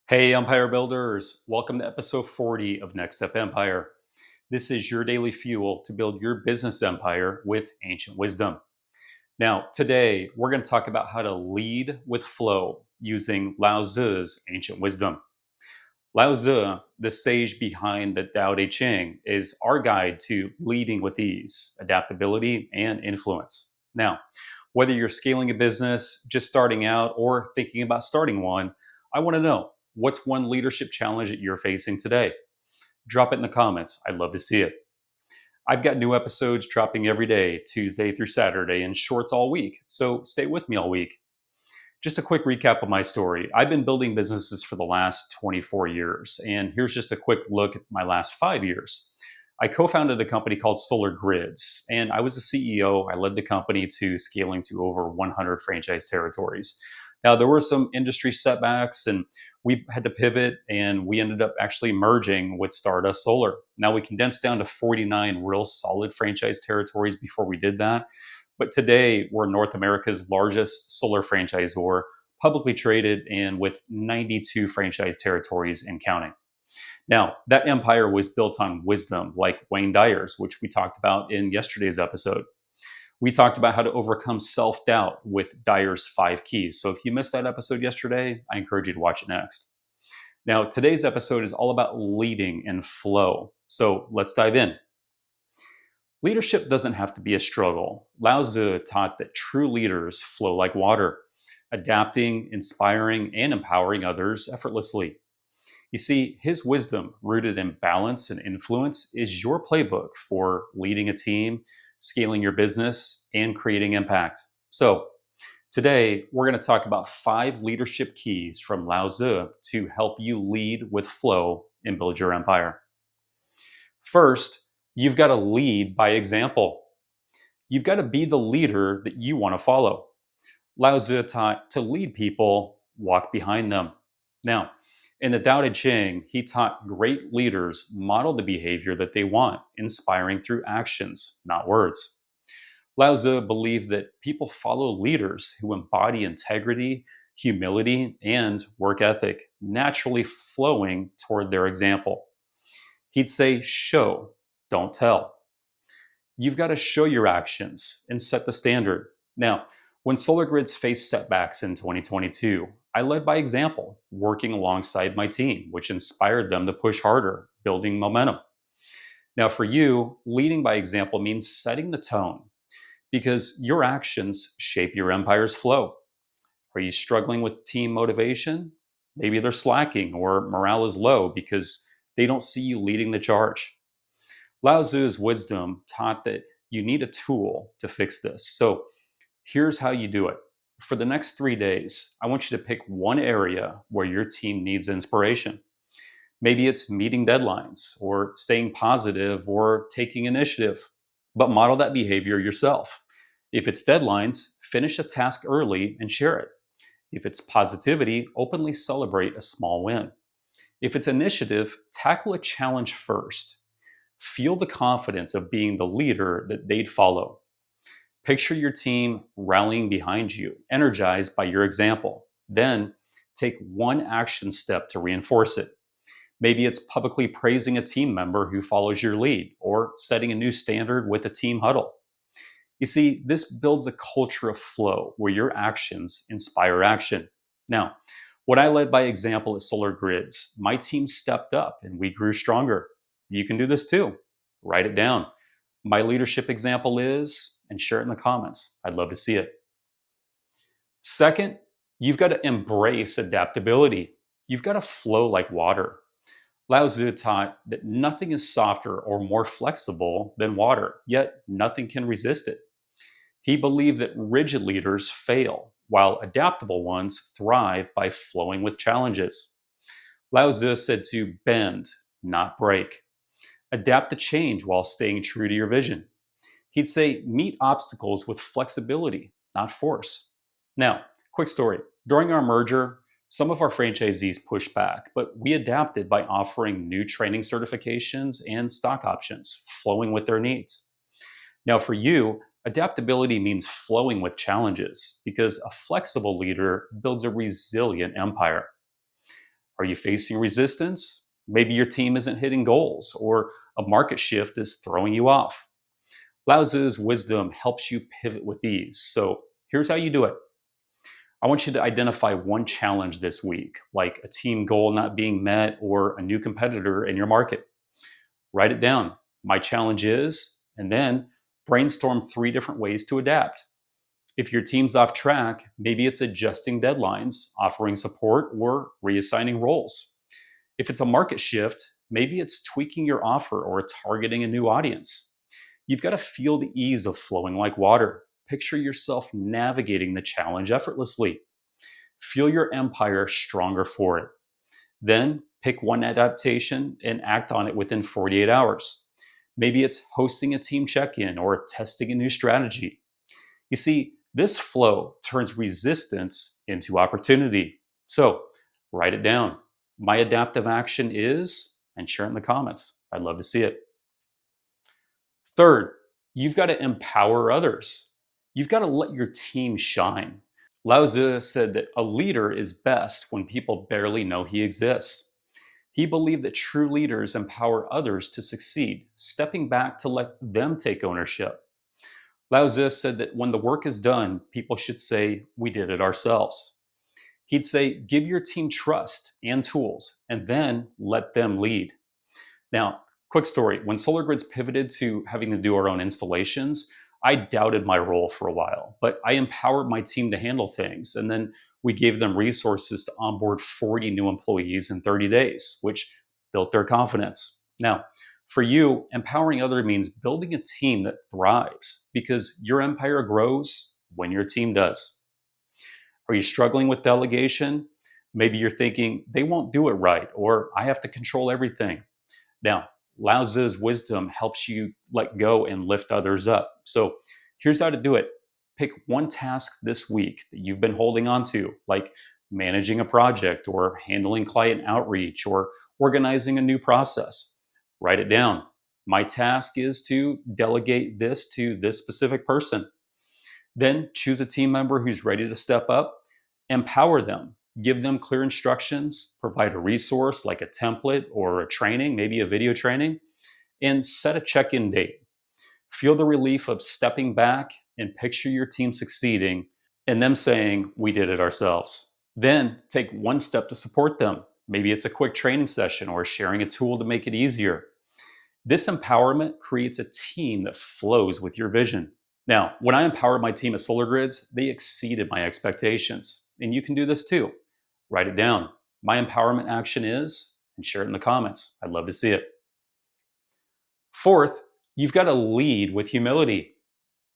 Hey, Empire Builders. Welcome to episode 40 of Next Step Empire. This is your daily fuel to build your business empire with ancient wisdom. Now, today, we're going to talk about how to lead with flow using Lao Tzu's ancient wisdom. Lao Tzu, the sage behind the Tao Te Ching, is our guide to leading with ease, adaptability, and influence. Now, whether you're scaling a business, just starting out, or thinking about starting one, I want to know what's one leadership challenge that you're facing today? Drop it in the comments. I'd love to see it. I've got new episodes dropping every day, Tuesday through Saturday, and shorts all week. So stay with me all week. Just a quick recap of my story. I've been building businesses for the last 24 years, and here's just a quick look at my last 5 years. I co founded a company called Solar Grids, and I was the CEO. I led the company to scaling to over 100 franchise territories. Now, there were some industry setbacks, and we had to pivot, and we ended up actually merging with Stardust Solar. Now, we condensed down to 49 real solid franchise territories before we did that. But today, we're North America's largest solar franchisor, publicly traded and with 92 franchise territories and counting. Now, that empire was built on wisdom like Wayne Dyer's, which we talked about in yesterday's episode. We talked about how to overcome self doubt with Dyer's 5 keys. So if you missed that episode yesterday, I encourage you to watch it next. Now, today's episode is all about leading and flow. So let's dive in. Leadership doesn't have to be a struggle. Lao Tzu taught that true leaders flow like water, adapting, inspiring, and empowering others effortlessly. You see, his wisdom, rooted in balance and influence, is your playbook for leading a team, scaling your business, and creating impact. So, today we're going to talk about 5 leadership keys from Lao Tzu to help you lead with flow and build your empire. First, you've got to lead by example. You've got to be the leader that you want to follow. Lao Tzu taught to lead people, walk behind them. Now, in the Tao Te Ching, he taught great leaders model the behavior that they want, inspiring through actions, not words. Lao Tzu believed that people follow leaders who embody integrity, humility, and work ethic, naturally flowing toward their example. He'd say, show, don't tell. You've got to show your actions and set the standard. Now, when Solar Grids faced setbacks in 2022, I led by example, working alongside my team, which inspired them to push harder, building momentum. Now, for you, leading by example means setting the tone because your actions shape your empire's flow. Are you struggling with team motivation? Maybe they're slacking or morale is low because they don't see you leading the charge. Lao Tzu's wisdom taught that you need a tool to fix this. So here's how you do it. For the next 3 days, I want you to pick one area where your team needs inspiration. Maybe it's meeting deadlines or staying positive or taking initiative, but model that behavior yourself. If it's deadlines, finish a task early and share it. If it's positivity, openly celebrate a small win. If it's initiative, tackle a challenge first. Feel the confidence of being the leader that they'd follow. Picture your team rallying behind you, energized by your example. Then take one action step to reinforce it. Maybe it's publicly praising a team member who follows your lead or setting a new standard with a team huddle. You see, this builds a culture of flow where your actions inspire action. Now, when I led by example at Solar Grids, my team stepped up and we grew stronger. You can do this too. Write it down. My leadership example is, and share it in the comments. I'd love to see it. Second, you've got to embrace adaptability. You've got to flow like water. Lao Tzu taught that nothing is softer or more flexible than water, yet nothing can resist it. He believed that rigid leaders fail, while adaptable ones thrive by flowing with challenges. Lao Tzu said to bend, not break. Adapt to change while staying true to your vision. He'd say, meet obstacles with flexibility, not force. Now, quick story. During our merger, some of our franchisees pushed back, but we adapted by offering new training certifications and stock options, flowing with their needs. Now, for you, adaptability means flowing with challenges because a flexible leader builds a resilient empire. Are you facing resistance? Maybe your team isn't hitting goals, or a market shift is throwing you off. Lao Tzu's wisdom helps you pivot with ease. So here's how you do it. I want you to identify one challenge this week, like a team goal not being met or a new competitor in your market. Write it down. My challenge is, and then brainstorm three different ways to adapt. If your team's off track, maybe it's adjusting deadlines, offering support, or reassigning roles. If it's a market shift, maybe it's tweaking your offer or targeting a new audience. You've got to feel the ease of flowing like water. Picture yourself navigating the challenge effortlessly. Feel your empire stronger for it. Then pick one adaptation and act on it within 48 hours. Maybe it's hosting a team check in or testing a new strategy. You see, this flow turns resistance into opportunity. So write it down. My adaptive action is, and share it in the comments. I'd love to see it. Third, you've got to empower others. You've got to let your team shine. Lao Tzu said that a leader is best when people barely know he exists. He believed that true leaders empower others to succeed, stepping back to let them take ownership. Lao Tzu said that when the work is done, people should say, "We did it ourselves." He'd say, "Give your team trust and tools, and then let them lead." Now, quick story, when Solar Grids pivoted to having to do our own installations, I doubted my role for a while, but I empowered my team to handle things. And then we gave them resources to onboard 40 new employees in 30 days, which built their confidence. Now, for you, empowering others means building a team that thrives because your empire grows when your team does. Are you struggling with delegation? Maybe you're thinking they won't do it right, or I have to control everything. Now, Lao Tzu's wisdom helps you let go and lift others up. So here's how to do it. Pick one task this week that you've been holding on to, like managing a project or handling client outreach or organizing a new process. Write it down. My task is to delegate this to this specific person. Then choose a team member who's ready to step up, empower them, give them clear instructions, provide a resource like a template or a training, maybe a video training, and set a check in date. Feel the relief of stepping back and picture your team succeeding and them saying, "We did it ourselves." Then take one step to support them. Maybe it's a quick training session or sharing a tool to make it easier. This empowerment creates a team that flows with your vision. Now, when I empowered my team at Solar Grids, they exceeded my expectations. And you can do this too. Write it down. My empowerment action is, and share it in the comments. I'd love to see it. Fourth, you've got to lead with humility.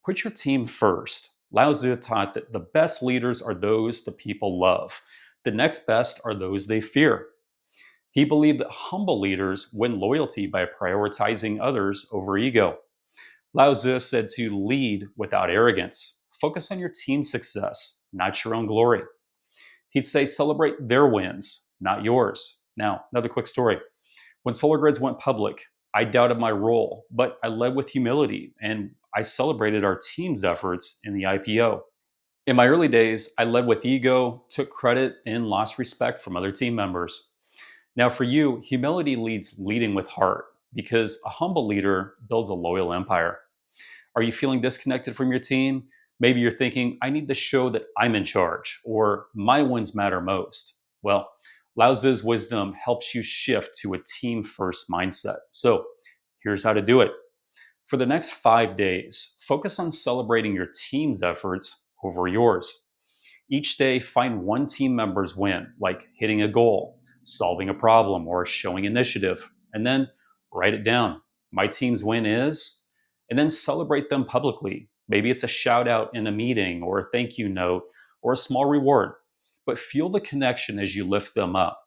Put your team first. Lao Tzu taught that the best leaders are those the people love. The next best are those they fear. He believed that humble leaders win loyalty by prioritizing others over ego. Lao Tzu said to lead without arrogance. Focus on your team's success, not your own glory. He'd say celebrate their wins, not yours. Now, another quick story. When Solar Grids went public, I doubted my role, but I led with humility and I celebrated our team's efforts in the IPO. In my early days, I led with ego, took credit, and lost respect from other team members. Now, for you, humility leads leading with heart because a humble leader builds a loyal empire. Are you feeling disconnected from your team? Maybe you're thinking, I need to show that I'm in charge or my wins matter most. Well, Lao Tzu's wisdom helps you shift to a team first mindset. So here's how to do it. For the next 5 days, focus on celebrating your team's efforts over yours. Each day, find one team member's win, like hitting a goal, solving a problem, or showing initiative, and then write it down. My team's win is, and then celebrate them publicly. Maybe it's a shout out in a meeting, or a thank you note, or a small reward. But feel the connection as you lift them up.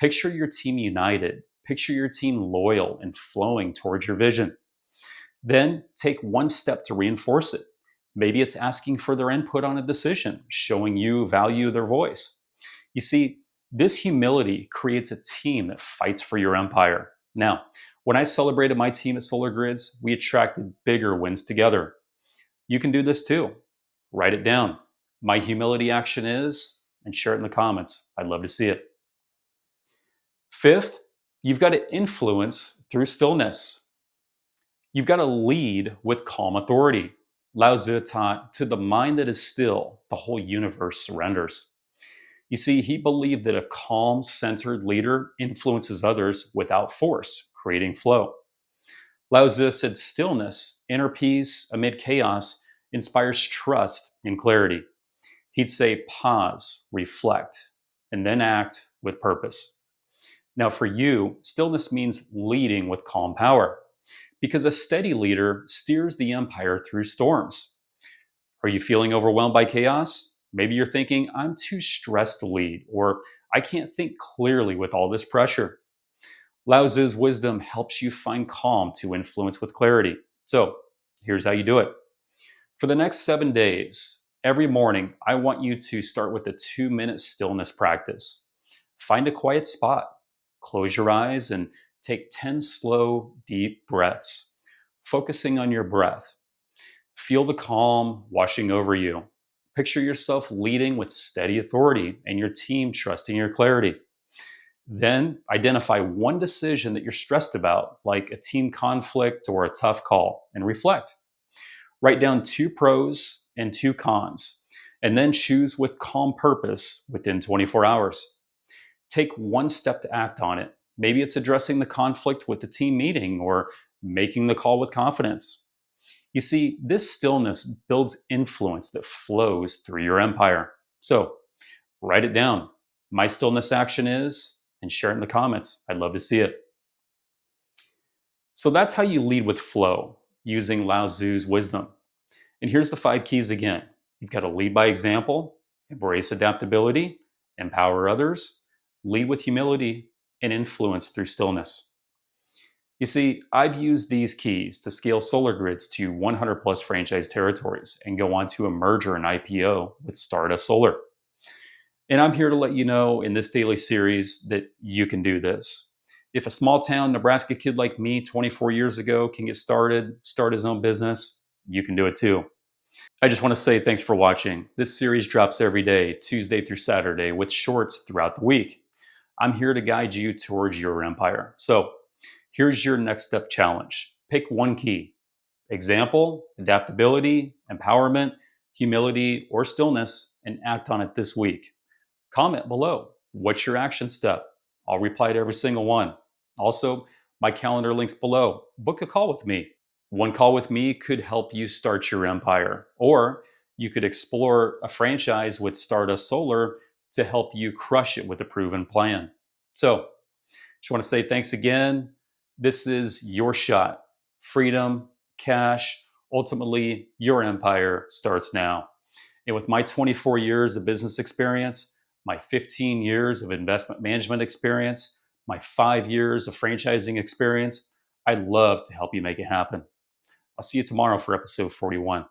Picture your team united, picture your team loyal and flowing towards your vision. Then take one step to reinforce it. Maybe it's asking for their input on a decision, showing you value their voice. You see, this humility creates a team that fights for your empire. Now, when I celebrated my team at Solar Grids, we attracted bigger wins together. You can do this too. Write it down. My humility action is, and share it in the comments. I'd love to see it. Fifth, you've got to influence through stillness. You've got to lead with calm authority. Lao Tzu taught, to the mind that is still, the whole universe surrenders. You see, he believed that a calm, centered leader influences others without force, creating flow. Lao Tzu said stillness, inner peace amid chaos, inspires trust and clarity. He'd say pause, reflect, and then act with purpose. Now, for you, stillness means leading with calm power because a steady leader steers the empire through storms. Are you feeling overwhelmed by chaos? Maybe you're thinking, I'm too stressed to lead, or I can't think clearly with all this pressure. Lao Tzu's wisdom helps you find calm to influence with clarity. So here's how you do it. For the next 7 days, every morning, I want you to start with a 2-minute stillness practice. Find a quiet spot, close your eyes, and take 10 slow, deep breaths, focusing on your breath. Feel the calm washing over you. Picture yourself leading with steady authority and your team trusting your clarity. Then identify one decision that you're stressed about, like a team conflict or a tough call, and reflect. Write down 2 pros and 2 cons, and then choose with calm purpose within 24 hours. Take one step to act on it. Maybe it's addressing the conflict with the team meeting or making the call with confidence. You see, this stillness builds influence that flows through your empire. So write it down. My stillness action is, and share it in the comments. I'd love to see it. So that's how you lead with flow using Lao Tzu's wisdom. And here's the 5 keys again. You've got to lead by example, embrace adaptability, empower others, lead with humility, and influence through stillness. You see, I've used these keys to scale solar grids to 100 plus franchise territories and go on to a merger and IPO with Stardust Solar. And I'm here to let you know in this daily series that you can do this. If a small town Nebraska kid like me 24 years ago can get started, start his own business, you can do it too. I just want to say thanks for watching. This series drops every day, Tuesday through Saturday, with shorts throughout the week. I'm here to guide you towards your empire. So here's your next step challenge. Pick one key: example, adaptability, empowerment, humility, or stillness, and act on it this week. Comment below. What's your action step? I'll reply to every single one. Also, my calendar links below. Book a call with me. One call with me could help you start your empire, or you could explore a franchise with Stardust Solar to help you crush it with a proven plan. So, just want to say thanks again. This is your shot. Freedom, cash, ultimately, your empire starts now. And with my 24 years of business experience, my 15 years of investment management experience, my 5 years of franchising experience, I'd love to help you make it happen. I'll see you tomorrow for episode 41.